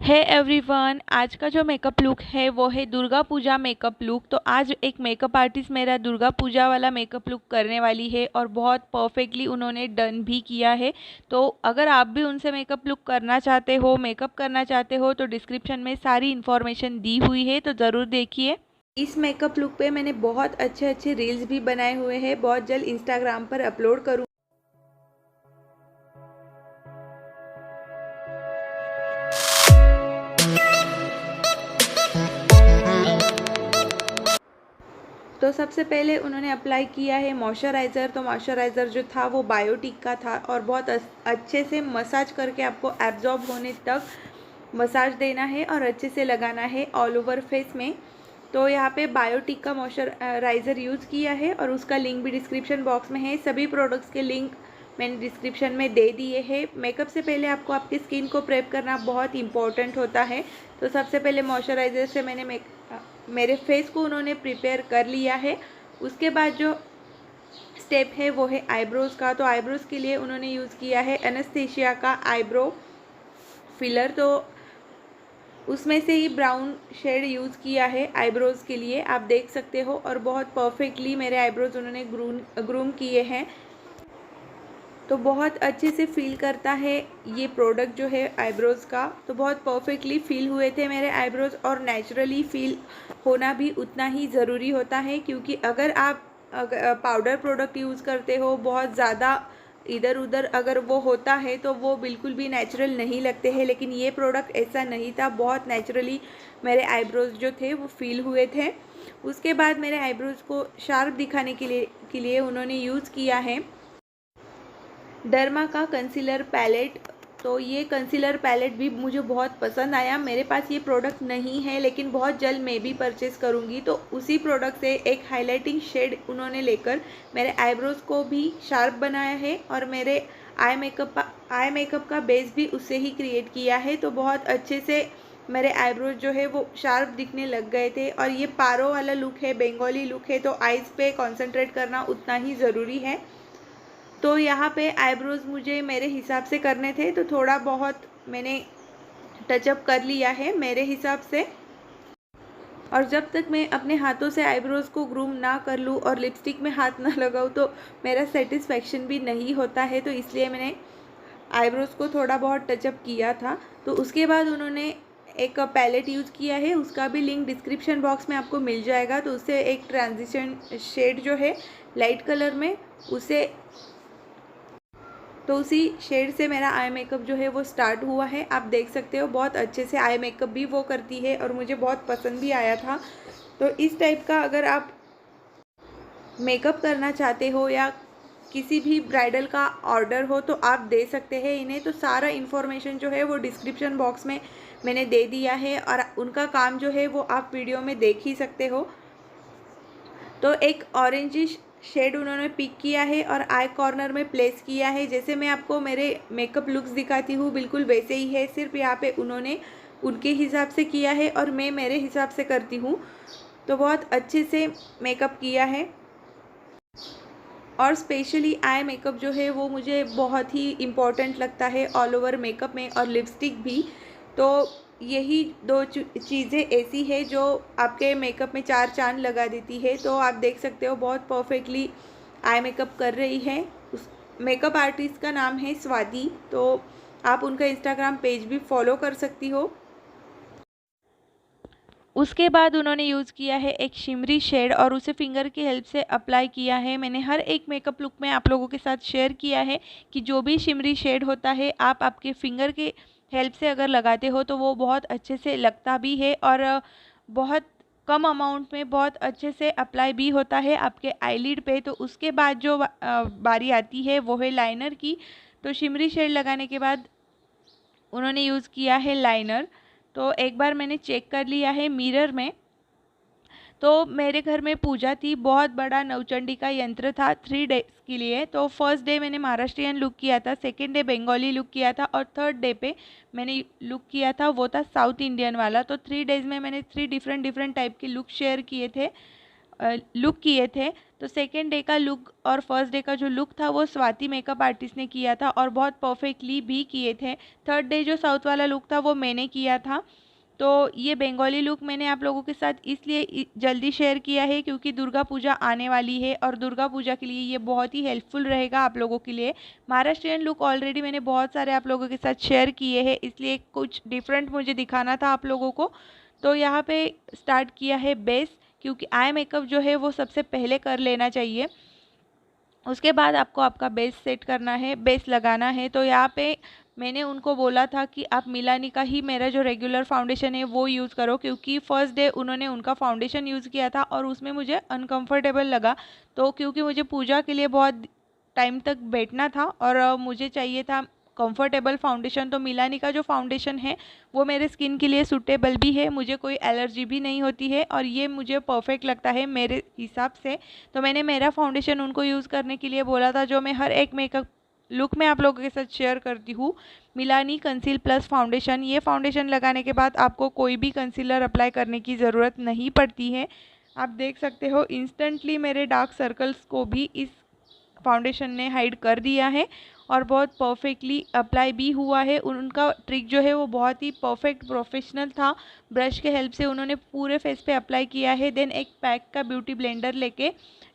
है एवरीवन, आज का जो मेकअप लुक है वो है दुर्गा पूजा मेकअप लुक। तो आज एक मेकअप आर्टिस्ट मेरा दुर्गा पूजा वाला मेकअप लुक करने वाली है और बहुत परफेक्टली उन्होंने डन भी किया है। तो अगर आप भी उनसे मेकअप लुक करना चाहते हो, मेकअप करना चाहते हो, तो डिस्क्रिप्शन में सारी इन्फॉर्मेशन दी हुई है, तो ज़रूर देखिए। इस मेकअप लुक पे मैंने बहुत अच्छे अच्छे रील्स भी बनाए हुए हैं, बहुत जल्द इंस्टाग्राम पर अपलोड करूँ। तो सबसे पहले उन्होंने अप्लाई किया है मॉइस्चराइज़र। तो मॉइस्चराइज़र जो था वो बायोटिक का था और बहुत अच्छे से मसाज करके आपको एब्जॉर्ब होने तक मसाज देना है और अच्छे से लगाना है ऑल ओवर फेस में। तो यहाँ पे बायोटिक का मॉइस्चराइज़र यूज़ किया है और उसका लिंक भी डिस्क्रिप्शन बॉक्स में है। सभी प्रोडक्ट्स के लिंक मैंने डिस्क्रिप्शन में दे दिए हैं। मेकअप से पहले आपको आपकी स्किन को प्रेप करना बहुत इंपॉर्टेंट होता है। तो सबसे पहले मॉइस्चराइज़र से मैंने मेरे फेस को उन्होंने प्रिपेयर कर लिया है। उसके बाद जो स्टेप है वो है आईब्रोज़ का। तो आईब्रोज़ के लिए उन्होंने यूज़ किया है एनेस्थीसिया का आईब्रो फिलर। तो उसमें से ही ब्राउन शेड यूज़ किया है आईब्रोज़ के लिए, आप देख सकते हो। और बहुत परफेक्टली मेरे आईब्रोज़ उन्होंने ग्रूम किए हैं। तो बहुत अच्छे से फील करता है ये प्रोडक्ट जो है आईब्रोज़ का। तो बहुत परफेक्टली फील हुए थे मेरे आईब्रोज़ और नेचुरली फील होना भी उतना ही ज़रूरी होता है, क्योंकि अगर आप पाउडर प्रोडक्ट यूज़ करते हो बहुत ज़्यादा इधर उधर अगर वो होता है तो वो बिल्कुल भी नेचुरल नहीं लगते हैं। लेकिन ये प्रोडक्ट ऐसा नहीं था, बहुत नेचुरली मेरे आईब्रोज़ जो थे वो फील हुए थे। उसके बाद मेरे आईब्रोज़ को शार्प दिखाने के लिए उन्होंने यूज़ किया है डर्मा का कंसीलर पैलेट। तो ये कंसीलर पैलेट भी मुझे बहुत पसंद आया। मेरे पास ये प्रोडक्ट नहीं है लेकिन बहुत जल्द मैं भी परचेज़ करूँगी। तो उसी प्रोडक्ट से एक हाइलाइटिंग शेड उन्होंने लेकर मेरे आईब्रोज़ को भी शार्प बनाया है और मेरे आई मेकअप का बेस भी उससे ही क्रिएट किया है। तो बहुत अच्छे से मेरे आईब्रोज जो है वो शार्प दिखने लग गए थे। और ये पारो वाला लुक है, बंगाली लुक है, तो आइज़ पे कॉन्सेंट्रेट करना उतना ही ज़रूरी है। तो यहाँ पे आईब्रोज़ मुझे मेरे हिसाब से करने थे, तो थोड़ा बहुत मैंने टचअप कर लिया है मेरे हिसाब से। और जब तक मैं अपने हाथों से आईब्रोज़ को ग्रूम ना कर लूँ और लिपस्टिक में हाथ ना लगाऊँ तो मेरा सेटिस्फेक्शन भी नहीं होता है। तो इसलिए मैंने आईब्रोज़ को थोड़ा बहुत टचअप किया था। तो उसके बाद उन्होंने एक पैलेट यूज़ किया है, उसका भी लिंक डिस्क्रिप्शन बॉक्स में आपको मिल जाएगा। तो उससे एक ट्रांजिशन शेड जो है लाइट कलर में उसी शेड से मेरा आई मेकअप जो है वो स्टार्ट हुआ है। आप देख सकते हो बहुत अच्छे से आई मेकअप भी वो करती है और मुझे बहुत पसंद भी आया था। तो इस टाइप का अगर आप मेकअप करना चाहते हो या किसी भी ब्राइडल का ऑर्डर हो तो आप दे सकते हैं इन्हें। तो सारा इन्फॉर्मेशन जो है वो डिस्क्रिप्शन बॉक्स में मैंने दे दिया है और उनका काम जो है वो आप वीडियो में देख ही सकते हो। तो एक ऑरेंजिश शेड उन्होंने पिक किया है और आई कॉर्नर में प्लेस किया है। जैसे मैं आपको मेरे मेकअप लुक्स दिखाती हूँ बिल्कुल वैसे ही है, सिर्फ यहाँ पे उन्होंने उनके हिसाब से किया है और मैं मेरे हिसाब से करती हूँ। तो बहुत अच्छे से मेकअप किया है। और स्पेशली आई मेकअप जो है वो मुझे बहुत ही इम्पॉर्टेंट लगता है ऑल ओवर मेकअप में, और लिपस्टिक भी। तो यही दो चीज़ें ऐसी है जो आपके मेकअप में चार चांद लगा देती है। तो आप देख सकते हो बहुत परफेक्टली आई मेकअप कर रही है। उस मेकअप आर्टिस्ट का नाम है स्वाति। तो आप उनका इंस्टाग्राम पेज भी फॉलो कर सकती हो। उसके बाद उन्होंने यूज़ किया है एक शिमरी शेड और उसे फिंगर की हेल्प से अप्लाई किया है। मैंने हर एक मेकअप लुक में आप लोगों के साथ शेयर किया है कि जो भी शिमरी शेड होता है आप आपके फिंगर के हेल्प से अगर लगाते हो तो वो बहुत अच्छे से लगता भी है और बहुत कम अमाउंट में बहुत अच्छे से अप्लाई भी होता है आपके आईलिड पे। तो उसके बाद जो बारी आती है वो है लाइनर की। तो शिमरी शेड लगाने के बाद उन्होंने यूज़ किया है लाइनर। तो एक बार मैंने चेक कर लिया है मिरर में। तो मेरे घर में पूजा थी, बहुत बड़ा नवचंडी का यंत्र था 3 डेज़ के लिए। तो फर्स्ट डे मैंने महाराष्ट्रियन लुक किया था, सेकंड डे बंगाली लुक किया था और थर्ड डे पे मैंने लुक किया था वो था साउथ इंडियन वाला। तो 3 डेज़ में मैंने 3 डिफरेंट टाइप के लुक शेयर किए थे लुक किए थे। तो सेकेंड डे का लुक और फर्स्ट डे का जो लुक था वो स्वाति मेकअप आर्टिस्ट ने किया था और बहुत परफेक्टली भी किए थे। थर्ड डे जो साउथ वाला लुक था वो मैंने किया था। तो ये बंगाली लुक मैंने आप लोगों के साथ इसलिए जल्दी शेयर किया है क्योंकि दुर्गा पूजा आने वाली है और दुर्गा पूजा के लिए ये बहुत ही हेल्पफुल रहेगा आप लोगों के लिए। महाराष्ट्रियन लुक ऑलरेडी मैंने बहुत सारे आप लोगों के साथ शेयर किए हैं, इसलिए कुछ डिफरेंट मुझे दिखाना था आप लोगों को। तो यहाँ पे स्टार्ट किया है बेस, क्योंकि आई मेकअप जो है वो सबसे पहले कर लेना चाहिए। उसके बाद आपको आपका बेस सेट करना है, बेस लगाना है। तो यहाँ पे मैंने उनको बोला था कि आप मिलानी का ही मेरा जो रेगुलर फाउंडेशन है वो यूज़ करो, क्योंकि फर्स्ट डे उन्होंने उनका फाउंडेशन यूज़ किया था और उसमें मुझे अनकंफर्टेबल लगा। तो क्योंकि मुझे पूजा के लिए बहुत टाइम तक बैठना था और मुझे चाहिए था कंफर्टेबल फाउंडेशन, तो मिलानी का जो फाउंडेशन है वो मेरे स्किन के लिए सूटेबल भी है, मुझे कोई एलर्जी भी नहीं होती है और ये मुझे परफेक्ट लगता है मेरे हिसाब से। तो मैंने मेरा फाउंडेशन उनको यूज़ करने के लिए बोला था, जो मैं हर एक मेकअप लुक में आप लोगों के साथ शेयर करती हूँ। मिलानी कंसील प्लस फाउंडेशन, ये फाउंडेशन लगाने के बाद आपको कोई भी कंसीलर अप्लाई करने की ज़रूरत नहीं पड़ती है। आप देख सकते हो इंस्टेंटली मेरे डार्क सर्कल्स को भी इस फाउंडेशन ने हाइड कर दिया है और बहुत परफेक्टली अप्लाई भी हुआ है। उनका ट्रिक जो है वो बहुत ही परफेक्ट प्रोफेशनल था। ब्रश के हेल्प से उन्होंने पूरे फेस पे अप्लाई किया है। देन एक पैक का ब्यूटी ब्लेंडर लेके,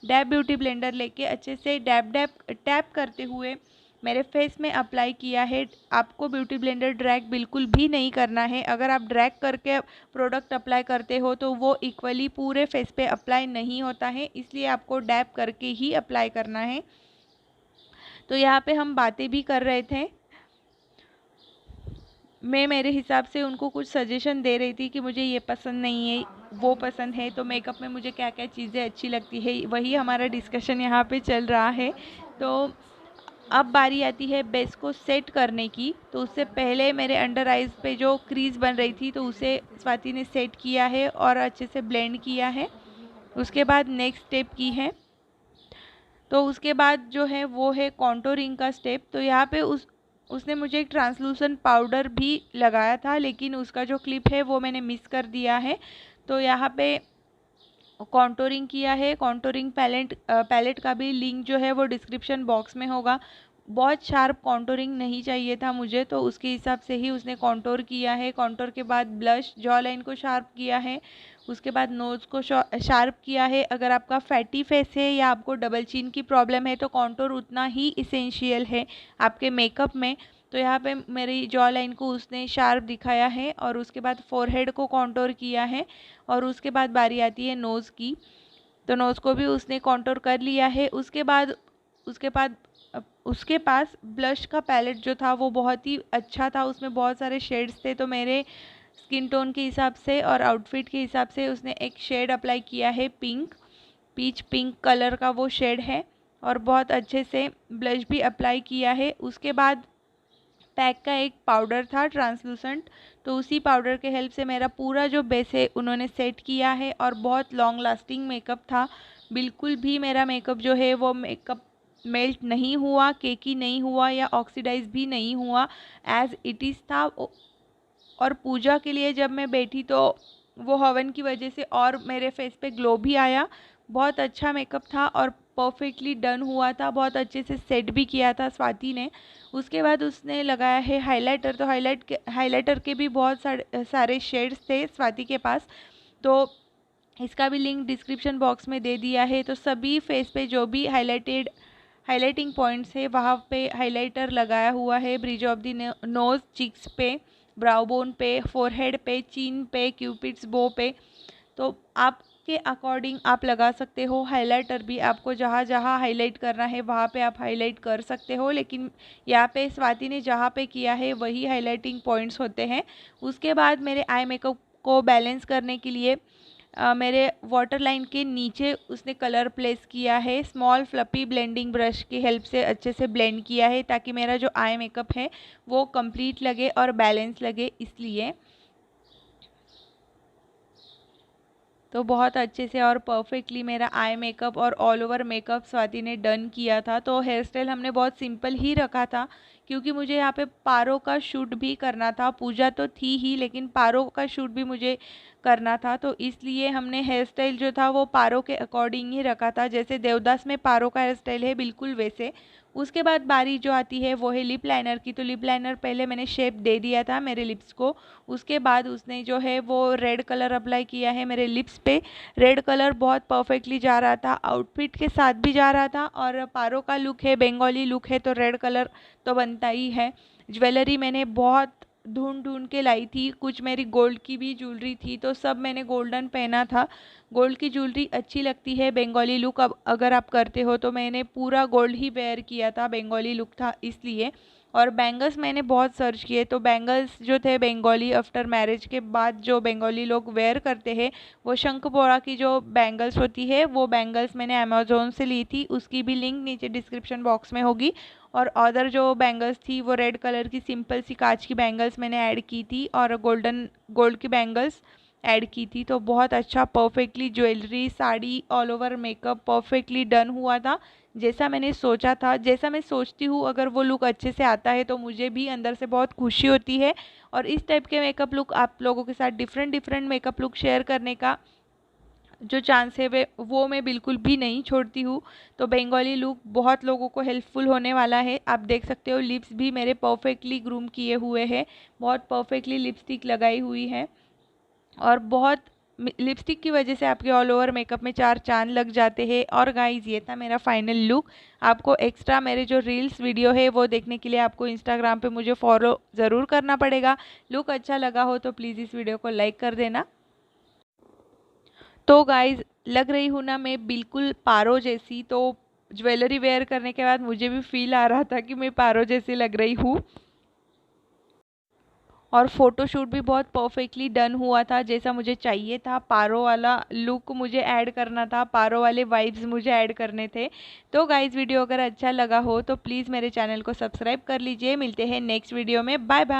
डैब ब्यूटी ब्लेंडर लेके अच्छे से डैब डैब टैप करते हुए मेरे फेस में अप्लाई किया है। आपको ब्यूटी ब्लेंडर ड्रैग बिल्कुल भी नहीं करना है। अगर आप ड्रैग करके प्रोडक्ट अप्लाई करते हो तो वो इक्वली पूरे फेस पे अप्लाई नहीं होता है, इसलिए आपको डैब करके ही अप्लाई करना है। तो यहाँ पे हम बातें भी कर रहे थे, मैं मेरे हिसाब से उनको कुछ सजेशन दे रही थी कि मुझे ये पसंद नहीं है, वो पसंद है, तो मेकअप में मुझे क्या क्या चीज़ें अच्छी लगती है, वही हमारा डिस्कशन यहाँ पे चल रहा है। तो अब बारी आती है बेस को सेट करने की। तो उससे पहले मेरे अंडर आइज़ पे जो क्रीज बन रही थी तो उसे स्वाति ने सेट किया है और अच्छे से ब्लेंड किया है। उसके बाद नेक्स्ट स्टेप की है, तो उसके बाद जो है वो है कॉन्टोरिंग का स्टेप। तो यहाँ पे उसने मुझे एक ट्रांसलूसेंट पाउडर भी लगाया था, लेकिन उसका जो क्लिप है वो मैंने मिस कर दिया है। तो यहाँ पे कॉन्टोरिंग किया है। कॉन्टोरिंग पैलेट का भी लिंक जो है वो डिस्क्रिप्शन बॉक्स में होगा। बहुत शार्प कॉन्टोरिंग नहीं चाहिए था मुझे, तो उसके हिसाब से ही उसने कॉन्टोर किया है। कॉन्टोर के बाद ब्लश, जॉ लाइन को शार्प किया है। उसके बाद नोज़ को शार्प किया है। अगर आपका फैटी फेस है या आपको डबल चिन की प्रॉब्लम है तो कॉन्टोर उतना ही इसेंशियल है आपके मेकअप में। तो यहाँ पे मेरी जॉ लाइन को उसने शार्प दिखाया है और उसके बाद फोरहेड को कॉन्टोर किया है। और उसके बाद बारी आती है नोज़ की, तो नोज़ को भी उसने कॉन्टोर कर लिया है। उसके पास ब्लश का पैलेट जो था वो बहुत ही अच्छा था, उसमें बहुत सारे शेड्स थे। तो मेरे स्किन टोन के हिसाब से और आउटफिट के हिसाब से उसने एक शेड अप्लाई किया है, पिंक, पीच पिंक कलर का वो शेड है, और बहुत अच्छे से ब्लश भी अप्लाई किया है। उसके बाद पैक का एक पाउडर था ट्रांसलूसेंट, तो उसी पाउडर के हेल्प से मेरा पूरा जो बेस है उन्होंने सेट किया है और बहुत लॉन्ग लास्टिंग मेकअप था। बिल्कुल भी मेरा मेकअप जो है वो मेकअप मेल्ट नहीं हुआ, केकी नहीं हुआ या ऑक्सीडाइज भी नहीं हुआ, एज इट इज़ था। और पूजा के लिए जब मैं बैठी तो वो हवन की वजह से और मेरे फेस पे ग्लो भी आया। बहुत अच्छा मेकअप था और परफेक्टली डन हुआ था, बहुत अच्छे से सेट भी किया था स्वाति ने। उसके बाद उसने लगाया है हाइलाइटर। तो हाइलाइटर के भी बहुत सारे शेड्स थे स्वाति के पास, तो इसका भी लिंक डिस्क्रिप्शन बॉक्स में दे दिया है। तो सभी फेस पे जो भी हाइलाइटिंग पॉइंट्स है वहाँ पे हाइलाइटर लगाया हुआ है। Bridge of the nose, cheeks पे, ब्राउ बोन पे, फोरहेड पे, चिन पे, क्यूपिड्स बो पे, तो आपके अकॉर्डिंग आप लगा सकते हो। हाइलाइटर भी आपको जहाँ जहाँ हाईलाइट करना है वहाँ पे आप हाईलाइट कर सकते हो, लेकिन यहाँ पे स्वाति ने जहाँ पे किया है वही हाईलाइटिंग पॉइंट्स होते हैं। उसके बाद मेरे आई मेकअप को बैलेंस करने के लिए मेरे वाटर लाइन के नीचे उसने कलर प्लेस किया है। स्मॉल फ्लपी ब्लेंडिंग ब्रश की हेल्प से अच्छे से ब्लेंड किया है ताकि मेरा जो आई मेकअप है वो कंप्लीट लगे और बैलेंस लगे, इसलिए। तो बहुत अच्छे से और परफेक्टली मेरा आई मेकअप और ऑल ओवर मेकअप स्वाति ने डन किया था। तो हेयर स्टाइल हमने बहुत सिंपल ही रखा था क्योंकि मुझे यहाँ पे पारो का शूट भी करना था। पूजा तो थी ही, लेकिन पारो का शूट भी मुझे करना था, तो इसलिए हमने हेयर स्टाइल जो था वो पारो के अकॉर्डिंग ही रखा था। जैसे देवदास में पारो का हेयर स्टाइल है बिल्कुल वैसे। उसके बाद बारी जो आती है वो है लिप लाइनर की। तो लिप लाइनर पहले मैंने शेप दे दिया था मेरे लिप्स को। उसके बाद उसने जो है वो रेड कलर अप्लाई किया है मेरे लिप्स पे। रेड कलर बहुत परफेक्टली जा रहा था, आउटफिट के साथ भी जा रहा था, और पारो का लुक है, बंगाली लुक है, तो रेड कलर तो बनता ही है। ज्वेलरी मैंने बहुत ढूंढ ढूंढ के लाई थी, कुछ मेरी गोल्ड की भी ज्वेलरी थी, तो सब मैंने गोल्डन पहना था। गोल्ड की ज्वेलरी अच्छी लगती है, बंगाली लुक अब अगर आप करते हो तो मैंने पूरा गोल्ड ही वेयर किया था, बंगाली लुक था इसलिए। और बैंगल्स मैंने बहुत सर्च किए, तो बैंगल्स जो थे बंगाली आफ्टर मैरिज के बाद जो बंगाली लोग वेयर करते हैं, वो शंख बोरा की जो बैंगल्स होती है वो बैंगल्स मैंने अमेज़ोन से ली थी। उसकी भी लिंक नीचे डिस्क्रिप्शन बॉक्स में होगी। और अदर जो बैंगल्स थी वो रेड कलर की सिंपल सी कांच की बैंगल्स मैंने ऐड की थी, और गोल्ड की बैंगल्स ऐड की थी। तो बहुत अच्छा perfectly jewellery, sari, all over makeup perfectly done हुआ था, जैसा मैंने सोचा था, जैसा मैं सोचती हूँ। अगर वो लुक अच्छे से आता है तो मुझे भी अंदर से बहुत खुशी होती है। और इस टाइप के मेकअप लुक आप लोगों के साथ different different makeup look share करने का जो चांस है वे वो मैं बिल्कुल भी नहीं छोड़ती हूँ। तो बंगाली लुक बहुत लोगों को हेल्पफुल होने वाला है। आप देख सकते हो लिप्स भी मेरे परफेक्टली ग्रूम किए हुए हैं, बहुत परफेक्टली लिपस्टिक लगाई हुई है, और बहुत लिपस्टिक की वजह से आपके ऑल ओवर मेकअप में चार चांद लग जाते हैं। और गाइस ये था मेरा फाइनल लुक। आपको एक्स्ट्रा मेरे जो रील्स वीडियो है वो देखने के लिए आपको इंस्टाग्राम पे मुझे फॉलो ज़रूर करना पड़ेगा। लुक अच्छा लगा हो तो प्लीज़ इस वीडियो को लाइक कर देना। तो गाइस लग रही हूँ ना मैं बिल्कुल पारो जैसी, तो ज्वेलरी वेयर करने के बाद मुझे भी फील आ रहा था कि मैं पारो जैसी लग रही हूँ। और फोटोशूट भी बहुत परफेक्टली डन हुआ था, जैसा मुझे चाहिए था। पारो वाला लुक मुझे ऐड करना था, पारो वाले वाइब्स मुझे ऐड करने थे। तो गाइस वीडियो अगर अच्छा लगा हो तो प्लीज़ मेरे चैनल को सब्सक्राइब कर लीजिए। मिलते हैं नेक्स्ट वीडियो में, बाय बाय।